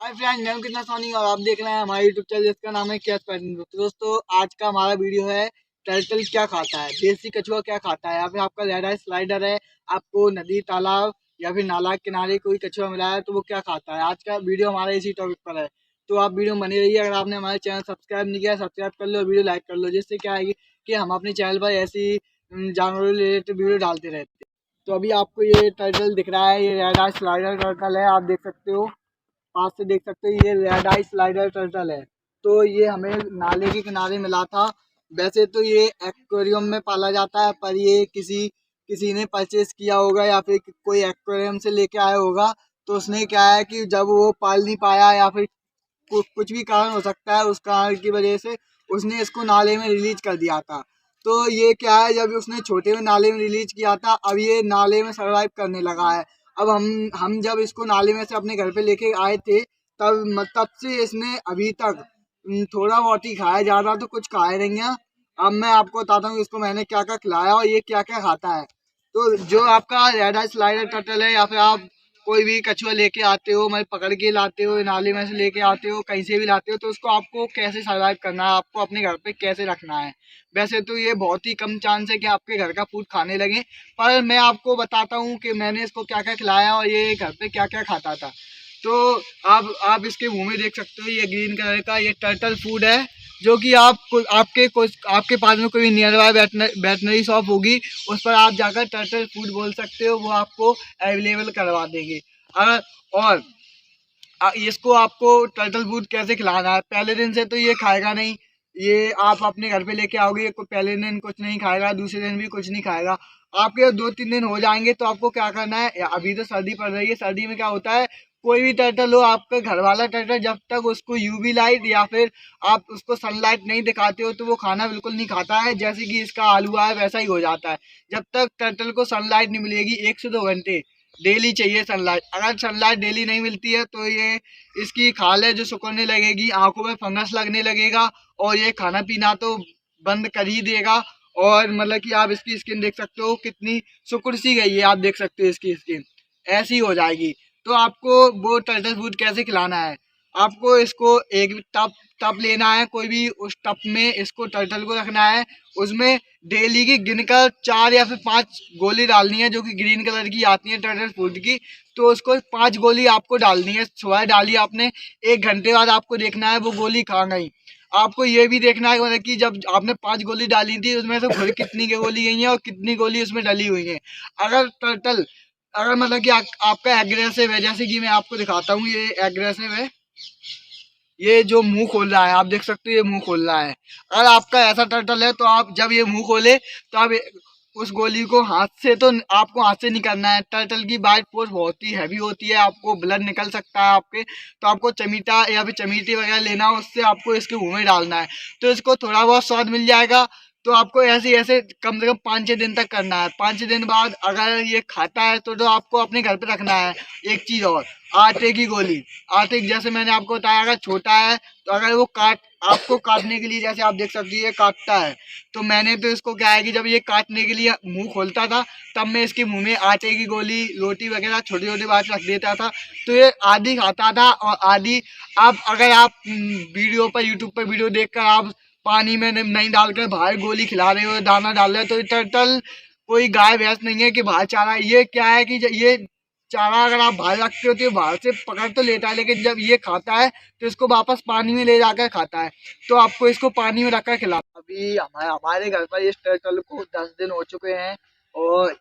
Hi friend, मैं हूं कितना सोनी और आप देख रहे हैं हमारे यूट्यूब चैनल जिसका नाम है कैच पैटर्न। तो दोस्तों, आज का हमारा वीडियो है टर्टल क्या खाता है, देसी कछुआ क्या खाता है, या फिर आपका रेड आई स्लाइडर है, आपको नदी तालाब या फिर नाला के किनारे कोई कछुआ मिला है तो वो क्या खाता है। आज का वीडियो हमारा इसी टॉपिक पर है, तो आप वीडियो में बने रहिए। अगर आपने हमारे चैनल सब्सक्राइब नहीं किया, सब्सक्राइब कर लो, वीडियो लाइक कर लो, जिससे क्या है कि हम अपने चैनल पर ऐसी जानवरों रिलेटेड वीडियो डालते रहते हैं। तो अभी आपको ये टर्टल दिख रहा है, ये रेड आई स्लाइडर टर्टल है, आप देख सकते हो, पास से देख सकते हो, ये रेड आई स्लाइडर टर्टल है। तो ये हमें नाले के किनारे मिला था। वैसे तो ये एक्वेरियम में पाला जाता है, पर ये किसी किसी ने परचेज किया होगा या फिर कोई एक्वेरियम से लेके आया होगा। तो उसने क्या है कि जब वो पाल नहीं पाया या फिर कुछ भी कारण हो सकता है, उस कारण की वजह से उसने इसको नाले में रिलीज कर दिया था। तो ये क्या है, जब उसने छोटे में नाले में रिलीज किया था, अब ये नाले में सरवाइव करने लगा है। अब हम जब इसको नाले में से अपने घर पे लेके आए थे, तब से इसने अभी तक थोड़ा बहुत ही खाया, ज़्यादा तो कुछ खाया नहीं है। अब मैं आपको बताता हूँ इसको मैंने क्या क्या खिलाया और ये क्या क्या खाता है। तो जो आपका रेड आई स्लाइडर टर्टल है, या फिर आप कोई भी कछुआ लेके आते हो, मतलब पकड़ के लाते हो, नाले में से लेके आते हो, कहीं से भी लाते हो, तो उसको आपको कैसे सर्वाइव करना है, आपको अपने घर पे कैसे रखना है। वैसे तो ये बहुत ही कम चांस है कि आपके घर का फूड खाने लगे, पर मैं आपको बताता हूँ कि मैंने इसको क्या क्या खिलाया और ये घर पे क्या क्या खाता था। तो आप इसके मुंह में देख सकते हो, ये ग्रीन कलर का ये टर्टल फूड है, जो कि आपके पास में कोई नियर बाय वेटनरी शॉप होगी, उस पर आप जाकर टर्टल फूड बोल सकते हो, वो आपको अवेलेबल करवा देंगे। अगर और इसको आपको टर्टल फूड कैसे खिलाना है, पहले दिन से तो ये खाएगा नहीं। ये आप अपने घर पे लेके आओगे, पहले दिन कुछ नहीं खाएगा, दूसरे दिन भी कुछ नहीं खाएगा। आपके 2-3 दिन हो जाएंगे तो आपको क्या करना है, अभी तो सर्दी पड़ रही है, सर्दी में क्या होता है, कोई भी टर्टल हो, आपका घर वाला टर्टल, जब तक उसको यूवी लाइट या फिर आप उसको सनलाइट नहीं दिखाते हो तो वो खाना बिल्कुल नहीं खाता है। जैसे कि इसका आलू है वैसा ही हो जाता है। जब तक टर्टल को सनलाइट नहीं मिलेगी, 1 से 2 घंटे डेली चाहिए सनलाइट। अगर सनलाइट डेली नहीं मिलती है तो ये इसकी खाल है जो सिकुड़ने लगेगी, आंखों में फंगस लगने लगेगा, और ये खाना पीना तो बंद कर ही देगा। और मतलब कि आप इसकी स्किन देख सकते हो कितनी सिकुड़ सी गई है, आप देख सकते हो इसकी स्किन ऐसी हो जाएगी। तो आपको वो टर्टल फूड कैसे खिलाना है, आपको इसको एक टप टप लेना है कोई भी, उस टप में इसको टर्टल को रखना है। उसमें डेली की गिनकर 4 या फिर 5 गोली डालनी है, जो कि ग्रीन कलर की आती है टर्टल फूड की। तो उसको 5 गोली आपको डालनी है। सुबह डाली आपने, 1 घंटे बाद आपको देखना है वो गोली खा गई। आपको ये भी देखना है मतलब कि जब आपने 5 गोली डाली थी, उसमें से खुद कितनी की गोली गई है और कितनी गोली उसमें डली हुई है। अगर टर्टल अगर मतलब कि आपका एग्रेसिव है, जैसे कि मैं आपको दिखाता हूँ, ये एग्रेसिव है, ये जो मुंह खोल रहा है, आप देख सकते हो ये मुंह खोल रहा है। अगर आपका ऐसा टर्टल है तो आप जब ये मुंह खोले तो आप उस गोली को हाथ से, तो आपको हाथ से नहीं करना है। टर्टल की बाइट फोर्स बहुत ही हैवी होती है, आपको ब्लड निकल सकता है आपके। तो आपको चमीटा या फिर चमीटी वगैरह लेना है, उससे आपको इसके मुंह में डालना है, तो इसको थोड़ा बहुत स्वाद मिल जाएगा। तो आपको ऐसे ऐसे कम से कम 5-6 दिन तक करना है। 5-6 दिन बाद अगर ये खाता है तो आपको अपने घर पे रखना है। एक चीज़ और, आटे की गोली, आटे की, जैसे मैंने आपको बताया, अगर छोटा है तो अगर वो आपको काटने के लिए, जैसे आप देख सकते हैं ये काटता है, तो मैंने तो इसको क्या है कि जब ये काटने के लिए मुंह खोलता था, तब मैं इसके मुंह में आटे की गोली, रोटी वगैरह छोटी छोटी बात रख देता था। तो ये आधी खाता था और आधी, आप अगर आप वीडियो पर, यूट्यूब पर वीडियो देखकर आप पानी में नहीं डालकर बाहर गोली खिला रहे हो, दाना डाल रहे हो, तो ये टर्टल कोई गाय भैंस नहीं है कि बाहर चारा। ये क्या है कि ये चारा अगर आप बाहर रखते हो तो ये बाहर से पकड़ तो लेता है, लेकिन जब ये खाता है तो इसको वापस पानी में ले जाकर खाता है। तो आपको इसको पानी में रखकर खिलाना। अभी हमारे घर पर इस टर्टल को 10 दिन हो चुके हैं, और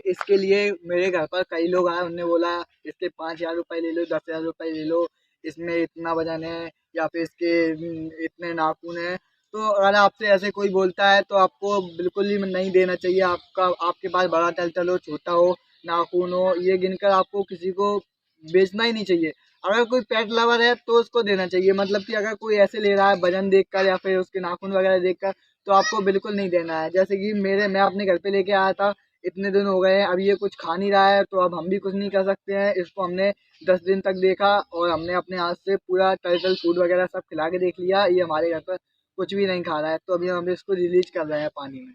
इसके लिए मेरे घर पर कई लोग आए, उन्होंने बोला इसके 5,000 रुपये ले लो, 10,000 रुपये ले लो, इसमें इतना वजन है या फिर इसके इतने नाखून हैं। तो अगर आपसे ऐसे कोई बोलता है तो आपको बिल्कुल ही नहीं देना चाहिए। आपके पास बड़ा टर्टल हो, छोटा हो, नाखून हो, ये गिनकर आपको किसी को बेचना ही नहीं चाहिए। अगर कोई पेट लवर है तो उसको देना चाहिए, मतलब कि अगर कोई ऐसे ले रहा है वजन देखकर या फिर उसके नाखून वगैरह देखकर, तो आपको बिल्कुल नहीं देना है। जैसे कि मैं अपने घर पे लेके आया था, इतने दिन हो गए हैं, अब ये कुछ खा नहीं रहा है, तो अब हम भी कुछ नहीं कर सकते हैं। इसको हमने 10 दिन तक देखा और हमने अपने हाथ से पूरा टर्टल फूड वगैरह सब खिला के देख लिया, ये हमारे घर पर कुछ भी नहीं खा रहा है। तो अभी हम इसको रिलीज कर रहे हैं पानी में।